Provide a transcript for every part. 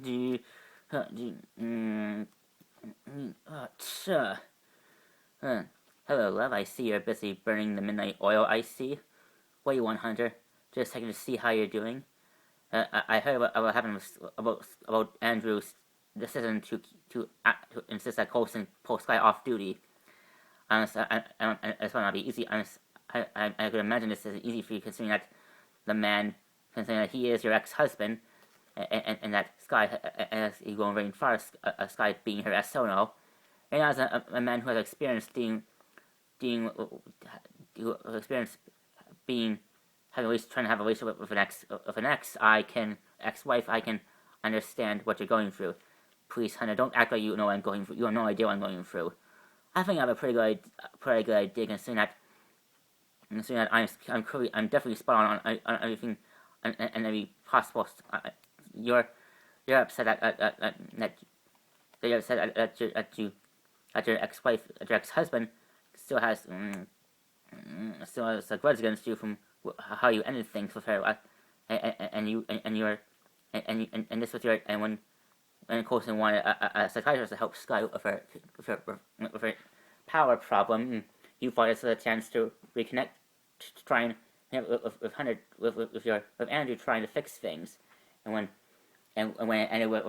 do, do, sure. Hello, love. I see you're busy burning the midnight oil. I see. What do you want, Hunter? Just checking to see how you're doing. I heard about what happened about Andrew's decision to insist that Coulson pull Sky off duty. It's not be easy. I could imagine this isn't easy for you, considering that he is your ex-husband, and that Sky, as you go very far, Sky being her ex-sono, and as a man who has experience who experience being having trying to have a relationship with an ex-wife, I can understand what you're going through. Please, Hunter, don't act like you know what I'm going through. You have no idea what I'm going through. I think I have a pretty good idea, considering that I'm definitely spot on everything and every possible. You're upset that you're upset that your ex-husband still has a grudge against you from how you ended things with her, and this was when Coulson wanted a psychiatrist to help Sky with her power problem. You thought this was a chance to reconnect, to try and with Andrew trying to fix things, and when it ended with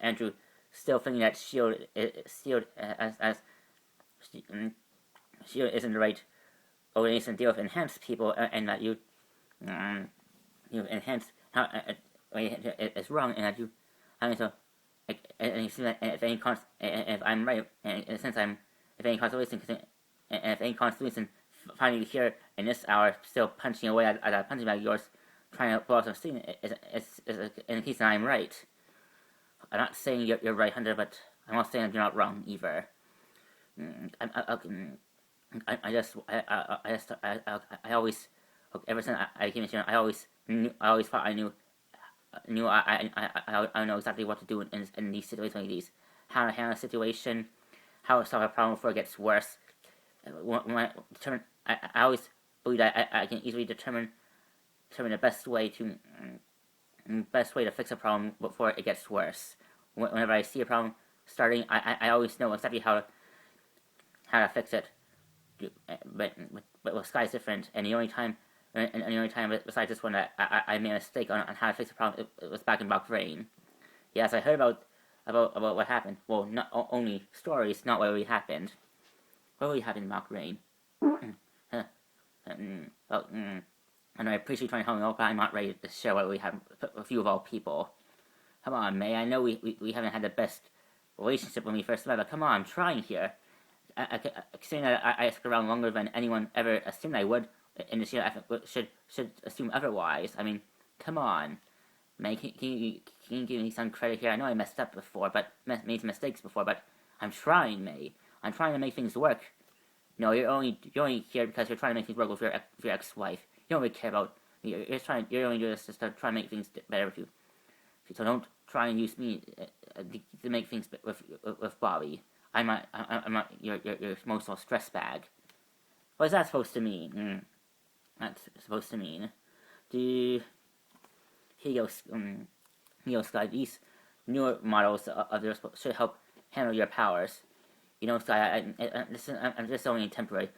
Andrew still thinking that Sheild isn't the right organization to deal with enhanced people, and that you enhance how it's wrong, and that you. I mean, so, and you see that if I'm right, and in a sense if any constellation finding you here in this hour, still punching away at a punching bag of yours, trying to pull off some steam, is in case that I'm right. I'm not saying you're right, Hunter, but I'm not saying you're not wrong either. I always, ever since I came here, I always thought I know exactly what to do in these situations like these. How to handle a situation, how to solve a problem before it gets worse. I always believe that I can easily determine the best way to fix a problem before it gets worse. Whenever I see a problem starting, I always know exactly how to fix it. But with Sky's different, and the only time besides this one that I made a mistake on how to fix the problem, it was back in Bahrain. Yes, I heard about what happened. Well, not only stories, not what really happened. What really happened in Bahrain? And I appreciate you trying to help me out, but I'm not ready to share what really happened with you of all people. Come on, May. I know we haven't had the best relationship when we first met, but come on, I'm trying here. Saying that I stuck around longer than anyone ever assumed I would, in this year, I should assume otherwise. I mean, come on, May. Can you give me some credit here? I know I messed up before, but made some mistakes before, but I'm trying, May. I'm trying to make things work. No, you're only here because you're trying to make things work with your ex-wife. You don't really care about. You're only doing this to try to make things better with you. So don't try and use me to make things with Bobby. I'm not your emotional stress bag. What is that supposed to mean? That's supposed to mean. Here you go, Sky. These newer models of yours should help handle your powers. You know, Sky, I'm just only temporary.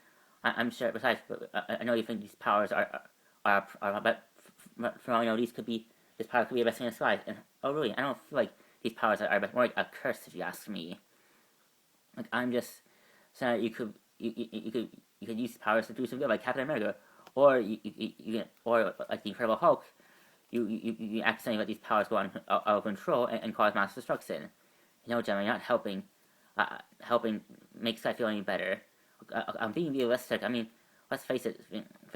I'm sure. Besides, I know you think these powers are but for all you know, this power could be a best thing in the sky. And oh, really? I don't feel like these powers are more like a curse, if you ask me. Like, I'm just saying that you could use powers to do some good, like Captain America, or or like the Incredible Hulk. You accidentally let these powers go out of control and cause mass destruction. You know, Gemma, you're not helping make Sky feel any better. I'm being realistic. I mean, let's face it,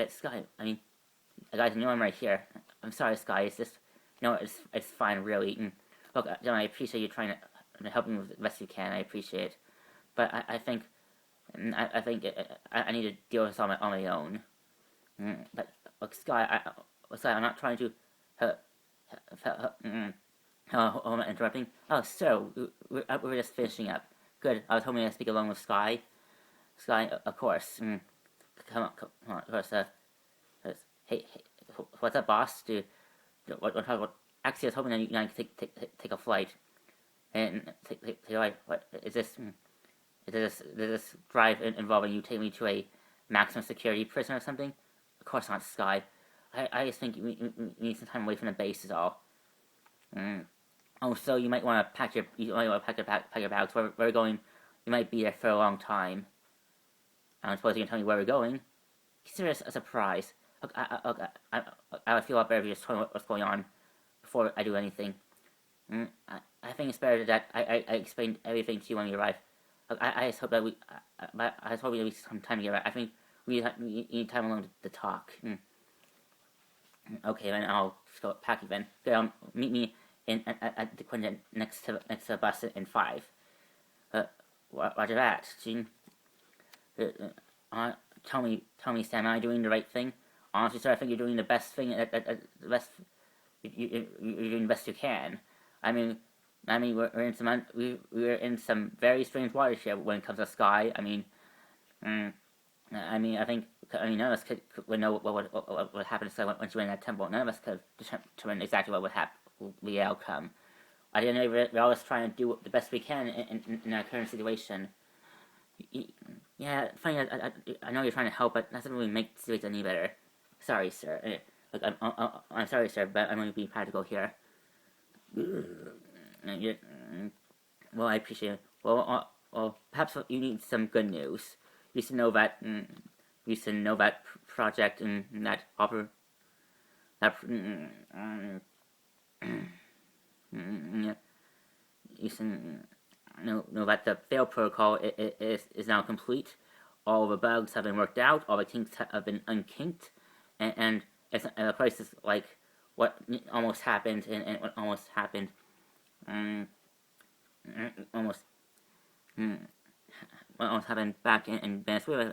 Sky. I mean, guys, you know I'm right here. I'm sorry, Sky. It's just, it's fine, really. Look, Gemma, I appreciate you trying to help me with the best you can. I appreciate it, but I think I need to deal with this on my own. But look, Sky, I'm not trying to. I'm not interrupting. Oh, so we're just finishing up. Good. I was hoping to speak along with Sky. Sky, of course. Come on, of course. Hey, what's up, boss? What talk about actually, I was hoping that you could take a flight and take a flight. What is this? Does this drive involving you taking me to a maximum security prison or something? Of course not, Sky. I just think we need some time away from the base is all. Oh, so you might want to pack your pack your bags. Where we're going, you might be there for a long time. I don't suppose you can tell me where we're going. Consider it a surprise. Look, I would feel a lot better if you just told me what's going on before I do anything. I think it's better that I explained everything to you when we arrive. Look, I just hope that I just hope we have some time together. I think we need time alone to talk. Okay, then I'll just go packing then. Okay, meet me at the Quintet next to the bus in 5. Roger that, Gene. Tell me, Sam, am I doing the right thing? Honestly, sir, I think you're doing the best thing. The best. You're doing the best you can. I mean, we're in some very strange waters here when it comes to Sky. I mean, I think none of us would know what happened to Sky when she went in that temple. None of us could determine exactly what would happen, the outcome. I didn't know we're always trying to do the best we can in our current situation. Yeah, funny. I know you're trying to help, but that doesn't really make the situation any better. Sorry, sir. Look, I'm sorry, sir, but I'm going to be practical here. Well, I appreciate it. Well, perhaps you need some good news. You should know that. You should know that project and that opera. That. You should know that the fail protocol is now complete. All the bugs have been worked out. All the kinks have been unkinked, and the place is like what almost happened and what almost happened. Almost happened back in Venezuela.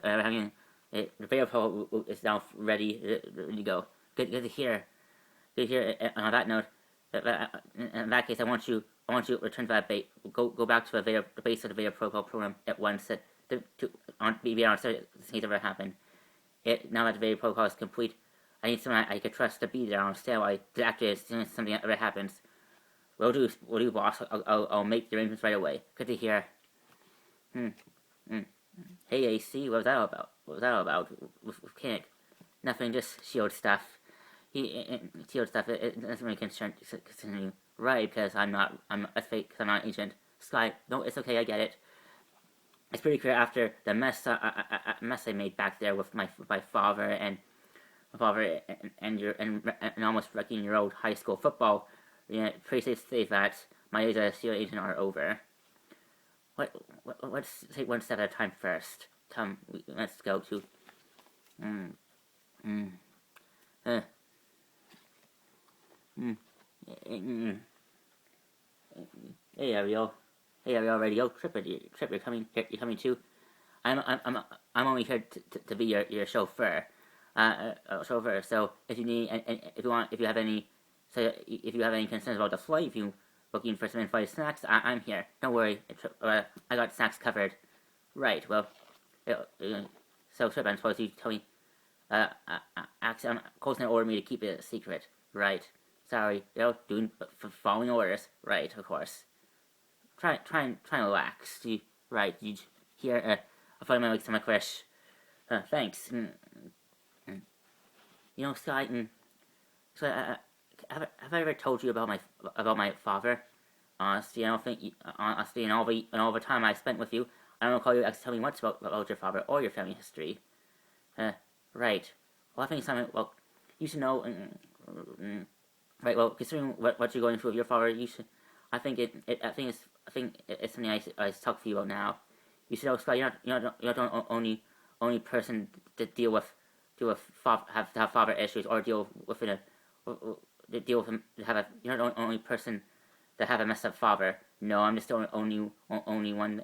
The fail protocol is now ready to go. Good to hear. Good to hear. And on that note, in that case, I want you to return to that base. Go back to the base of the Veda Protocol program at once to be on to see if ever happen. Now that the Veda Protocol is complete, I need someone I could trust to be there on standby to activate as soon as something ever happens. Will do, boss. I'll make the arrangements right away. Good to hear. Hey, AC, what was that all about? What was that all about with Kinnick? Nothing, just Sheild stuff. Sheild stuff. It doesn't really concern you, right? Because I'm not a fake. Cause I'm not an agent. Sky, no, it's okay. I get it. It's pretty clear after the mess I made back there with my father and almost wrecking your old high school football. Pretty safe to say that my days as a Sheild agent are over. Let's take one step at a time first. Come, let's go to. Hey Ariel, Radio Tripper, you're coming too. I'm only here to be your chauffeur. Chauffeur. So if you have any concerns about the flight, if you looking for some in-flight snacks, I'm here. Don't worry, I got snacks covered. Right. Well, so Trip, I'm supposed to tell me. Colson ordered me to keep it a secret. Right. Sorry. Following orders. Right. Of course. Try and relax. Right. You here? I'll find my stomach fresh. Thanks. Sky. Have I ever told you about my father? Honestly, I don't think. Honestly, in all the time I spent with you, I don't recall you actually telling me much about your father or your family history. Right. Well, I think something. Well, you should know. Right. Well, considering what you're going through with your father, you should. I think it's something I should talk to you about now. You should know, Scott. You're not the only person to deal with have father issues or deal with you're not the only person to have a messed up father. No, I'm just the only one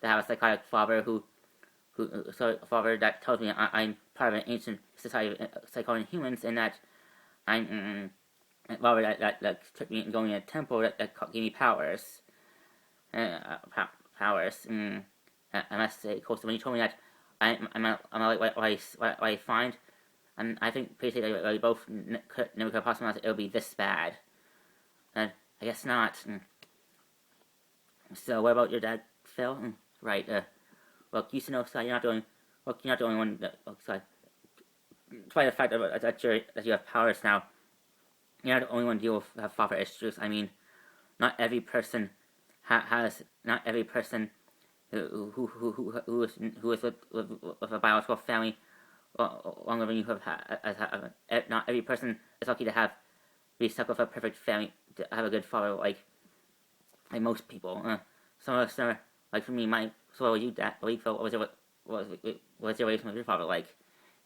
to have a psychotic father father that tells me I'm part of an ancient society of psychotic humans, and that I'm father that took me going in a temple that gave me powers. Powers. I must say, Costa, when you told me that I'm like what I find, and I think basically we both never could possibly imagine it would be this bad. I guess not. So, what about your dad, Phil? Right. Look, you know, so you're not the only. Look, you're not the only one. Sorry. Despite the fact that you have powers now, you're not the only one to deal with have father issues. I mean, not every person has. Not every person who is with a biological family longer than you have. Not every person is lucky to have be stuck with a perfect family to have a good father like most people. Some of us are like for me. So what you dad? What was your relationship with your father like?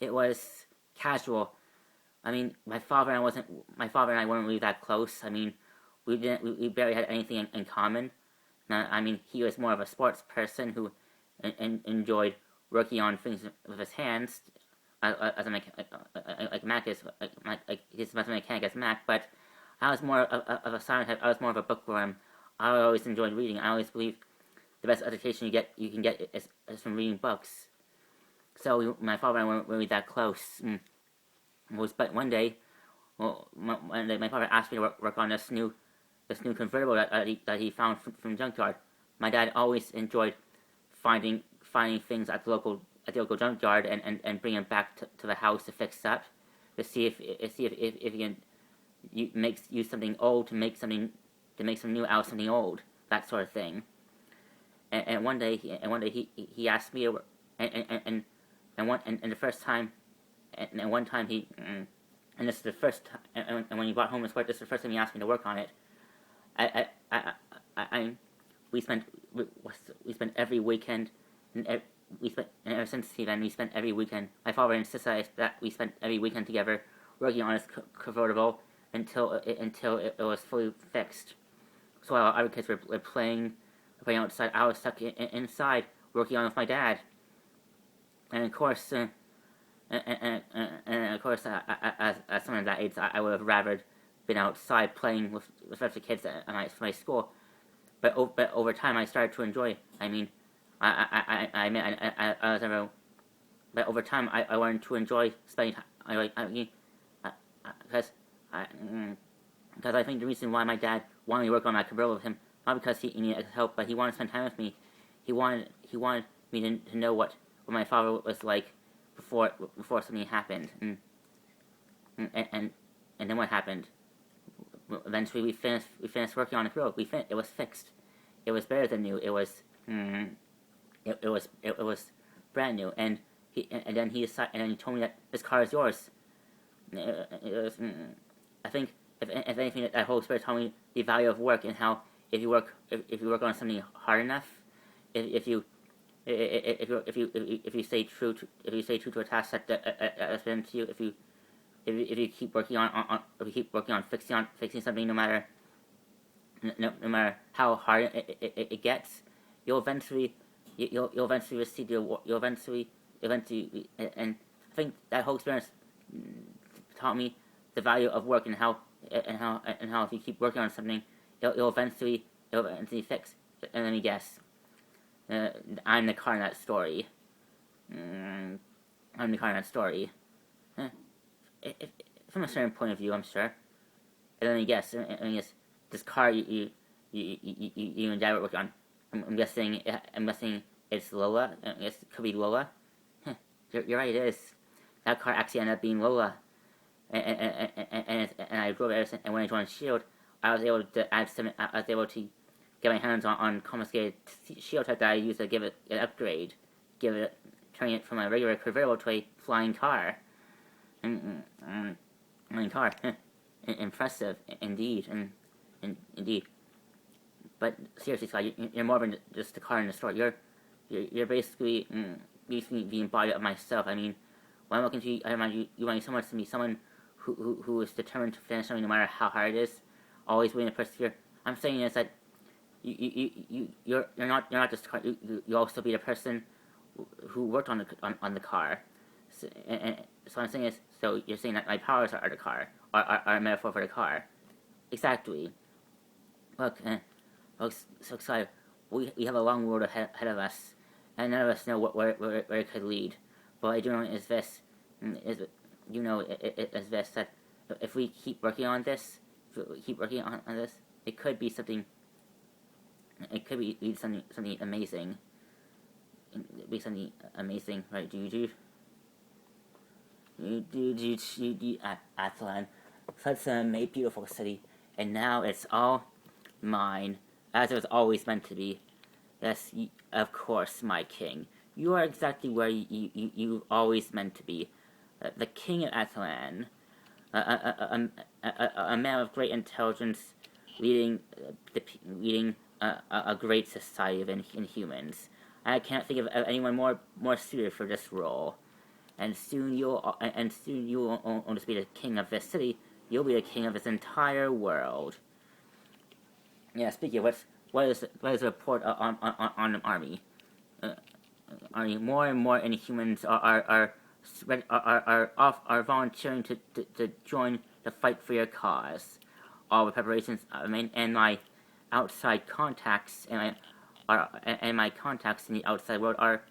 It was casual. I mean, my father and I weren't really that close. I mean, we barely had anything in common. I mean, he was more of a sports person who enjoyed working on things with his hands, as a like Mac is like he's as a mechanic as Mac. But I was more of a science type. I was more of a bookworm. I always enjoyed reading. I always believe the best education you can get is from reading books. So my father and I weren't really that close. But one day, my father asked me to work on this new convertible that he found from junkyard. My dad always enjoyed finding things at the local junkyard and bringing them back to the house to fix up, to see if he can use something old to make something new out of something old, that sort of thing. And one day he asked me to, and the first time, and one time and this is the first time, and when he brought home his work, this is the first time he asked me to work on it. We spent every weekend, and ever since then we spent every weekend. My father insisted that we spent every weekend together working on his convertible until it was fully fixed. So while other kids were playing outside, I was stuck inside working on it with my dad. And of course, as someone of that age, I would have rather been outside playing with other kids at my school. But over time, I started to enjoy. I mean, I was never. But over time, I learned to enjoy spending time. Because I think the reason why my dad wanted me to work on my convertible with him, not because he needed help, but he wanted to spend time with me. He wanted me to know what my father was like before something happened. And then what happened? Eventually, we finished working on the road. It was fixed. It was better than new. It was brand new. And then he told me that this car is yours. I think if anything, that Holy Spirit told me the value of work and how if you work on something hard enough, if you stay true to a task that's been to you, if you keep working on fixing something, no matter how hard it gets, you'll eventually receive and I think that whole experience taught me the value of work and how if you keep working on something, it'll eventually fix. And let me guess, I'm the car in that story. I'm the car in that story. From a certain point of view, I'm sure. And let me guess. This car you and Dad were working on. I'm guessing it's Lola. It could be Lola. You're right. It is. That car actually ended up being Lola. And I drove it. And when I joined Sheild, I was able to get my hands on confiscated Sheild tech that I used to give it an upgrade, turning it from a regular convertible to a flying car. Flying car. Impressive, indeed, indeed. But seriously, Scott, you're more than just a car in the store. You're basically the embodiment of myself. I mean, when I'm looking to you, I imagine you want so much to be someone who is determined to finish something no matter how hard it is, always willing to persevere. I'm saying is that you're not just a car. You also be the person who worked on the car. So I'm saying is, so you're saying that my powers are the car, are a metaphor for the car. Exactly. Look, so excited. We have a long road ahead of us, and none of us know where it could lead. But I do know is this, that if we keep working on this, keep working on this. It could be something. It could be something amazing. It'd be something amazing, right, dude? Atlan, such a beautiful city, and now it's all mine, as it was always meant to be. Yes, of course, my king. You are exactly where you always meant to be. The king of Atlan, a man of great intelligence, leading a great society of inhumans. I can't think of anyone more suited for this role. And soon you won't just be the king of this city. You'll be the king of this entire world. Yeah. Speaking of which, what is the report on the army? Army, more and more Inhumans are volunteering to join the fight for your cause. All the preparations, and my outside contacts and my contacts in the outside world are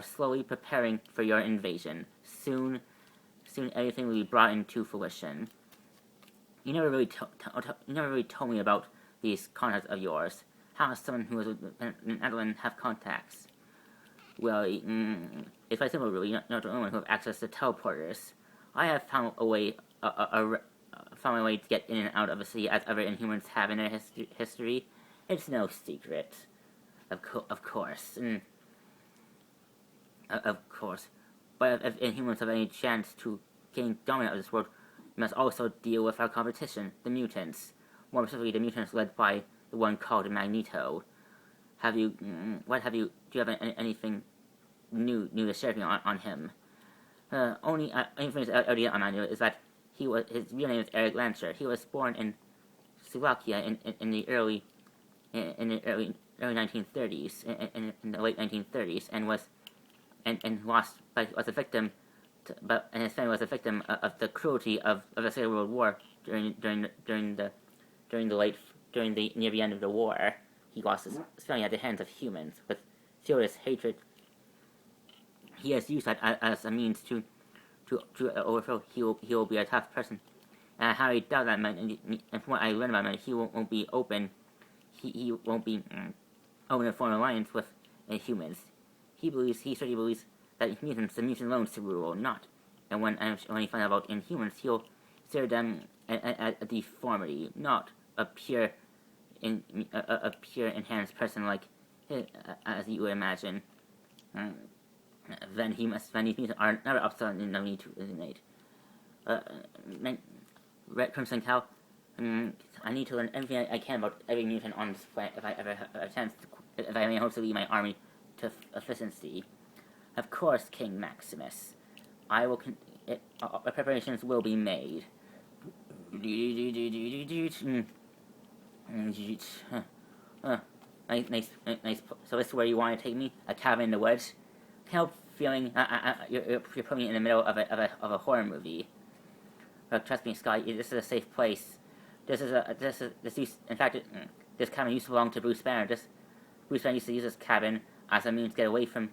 slowly preparing for your invasion. Soon everything will be brought into fruition. You never really told me about these contacts of yours. How does someone who is in Netherlands have contacts? Well, it's quite simple, really. You're not the only one who have access to teleporters. I have found a way to get in and out of a city as other Inhumans have in their history. It's no secret. Of course. Of course. But if Inhumans have any chance to gain dominance of this world, we must also deal with our competition, the mutants. More specifically, the mutants led by the one called Magneto. Do you have anything new to share on him? Only information already on Magneto is that his real name is Eric Lancer. He was born in Slovakia in the early 1930s, in the late 1930s, and was a victim. And his family was a victim of the cruelty of the Second World War during the near the end of the war. He lost his family at the hands of humans with furious hatred. He has used that as a means to overthrow. He will be a tough person. And I highly doubt that man. And from what I learned about him, he won't be open. He won't be open to form an alliance with humans. He certainly believes that the mutant alone is to rule, not. And when he finds out about Inhumans, he'll consider them a deformity, not a pure enhanced person like as you would imagine. Then these mutants are never upset and no need to eliminate. Red Crimson Cow. I need to learn everything I can about every mutant on this planet if I ever have a chance. If I may hope to lead my army to efficiency. Of course, King Maximus. Preparations will be made. Nice. So this is where you want to take me? A cabin in the woods? Can't help feeling you're putting me in the middle of a horror movie. Trust me, Scott. This is a safe place. In fact, this cabin used to belong to Bruce Banner. Bruce Banner used to use this cabin as a means to get away from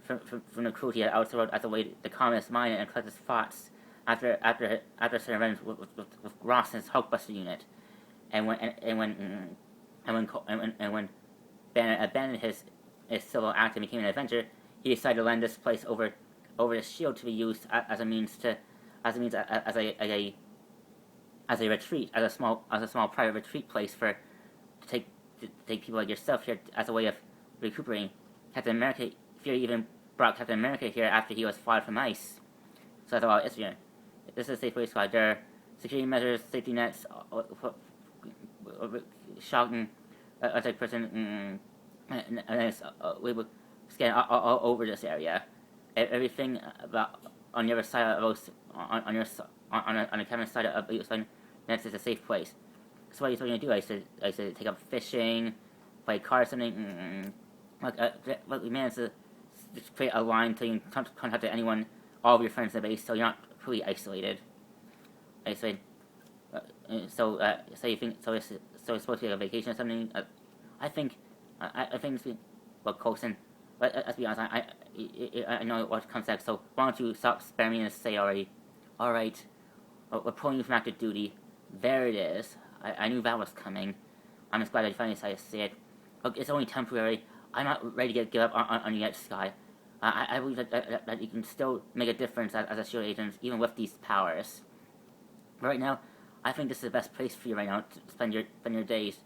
the cruelty of the outside world, as a way to calm his mind and collect his thoughts after certain events with Ross and his Hulkbuster unit. And when Banner abandoned his civil act and became an Avenger, he decided to land this place over the Shield to be used as a retreat, as a small private retreat place to take people like yourself here as a way of recuperating. Captain America Fury even brought Captain America here after he was fought from ice. So I thought, this is a safe place. There are security measures, safety nets, shocking attack person, we will scan all over this area. Everything about on the other side of on the cabin side of the nets is a safe place. So what are you going to do? I said take up fishing, play cards, something. We managed to create a line so you can contact anyone, all of your friends in the base, so you're not completely isolated. So you think it's supposed to be like a vacation or something? I think Coulson. But let's be honest, I know what comes next. So why don't you stop sparing me and say already? All right, we're pulling you from active duty. There it is. I knew that was coming. I'm just glad I finally decided to see it. Look, it's only temporary. I'm not ready to give up on you yet, Sky. I believe that you can still make a difference as a Shield agent, even with these powers. But right now, I think this is the best place for you right now to spend your days.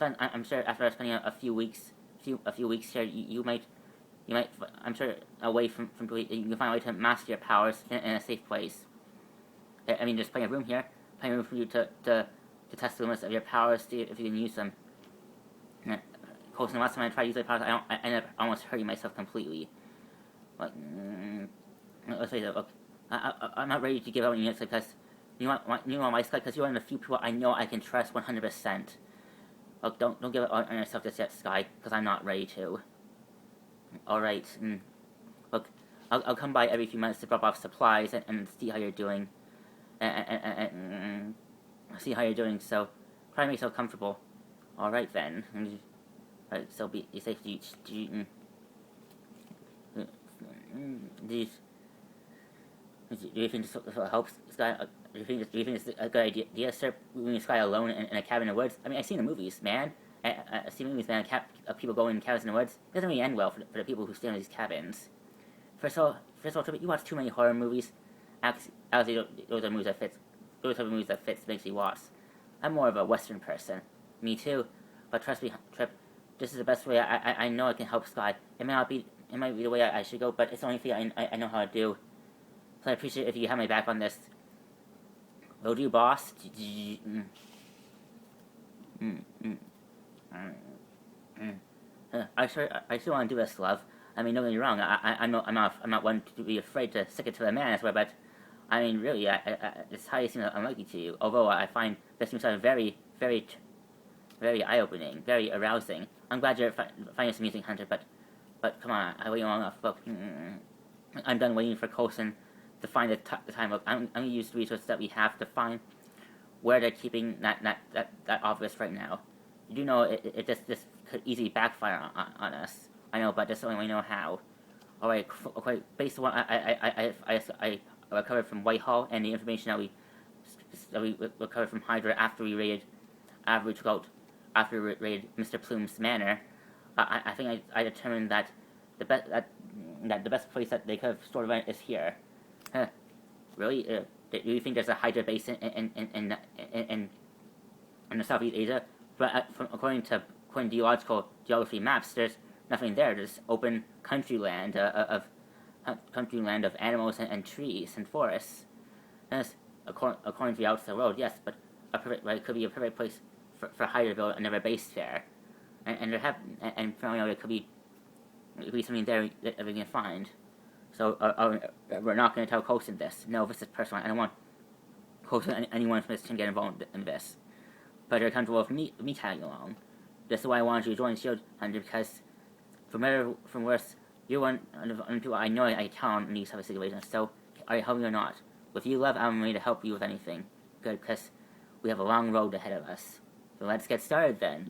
I'm sure after spending a few weeks here, you might, I'm sure, away from you can find a way to master your powers in a safe place. I mean, there's plenty of room here, plenty of room for you to test the limits of your powers, see if you can use them. Of course, the last time I tried to use my powers, I ended up almost hurting myself completely. Like, let's face it, look, I'm not ready to give up on you yet, because you know why, Sky? Because you're one of the few people I know I can trust 100%. Look, don't give up on yourself just yet, Sky, because I'm not ready to. Alright, look, I'll come by every few minutes to drop off supplies and see how you're doing. And see how you're doing, so try to make yourself comfortable. Alright then. Alright, so be safe. Do you think this helps, Sky? Do you think it's a good idea, sir? Leaving Sky alone in a cabin in the woods? I mean, I've seen the movies, man. I've seen movies, man. People going in cabins in the woods. It doesn't really end well for the people who stay in these cabins. First of all, you watch too many horror movies. Actually, those are movies that fits. Those are movies that fits makes me watch. I'm more of a Western person. Me too. But trust me, Trip. This is the best way. I know I can help Sky. It might be the way I should go, but it's the only thing I know how to do. So I appreciate if you have my back on this. Will do, boss. I still want to do this, love. I mean, don't get me wrong. I'm not one to be afraid to stick it to the man, but I mean, really, it's highly seems unlikely to you. Although I find this seems very, very, very eye-opening, very arousing. I'm glad you're finding this amusing, Hunter. But come on, I waited long enough. Look, I'm done waiting for Coulson to find the time. Look, I'm gonna use the resources that we have to find where they're keeping that office right now. You do know it just could easily backfire on us. I know, but just so we know how. Alright, based on what I recovered from Whitehall and the information that we recovered from Hydra after we raided Mr. Plume's manor, I think I determined that the best place that they could have stored it is here. Huh. Really? Do you think there's a Hydra base in the Southeast Asia? But according to geography maps, there's nothing there. There's open country land of animals and trees and forests. And according to the outside world, yes, but it could be a perfect place for Hydra to build another base there. And it could be something there that we can find. So we're not going to tell Coulson this. No, this is personal. I don't want Coulson and anyone from this team to get involved in this. But they're comfortable with me tagging along. That's why I wanted you to join Shield, Hunter, because from better from worse, you're one of the people I know I can count on in these type of situations. So, are you helping or not? With you, love, I'm ready to help you with anything. Good, because we have a long road ahead of us. So let's get started then.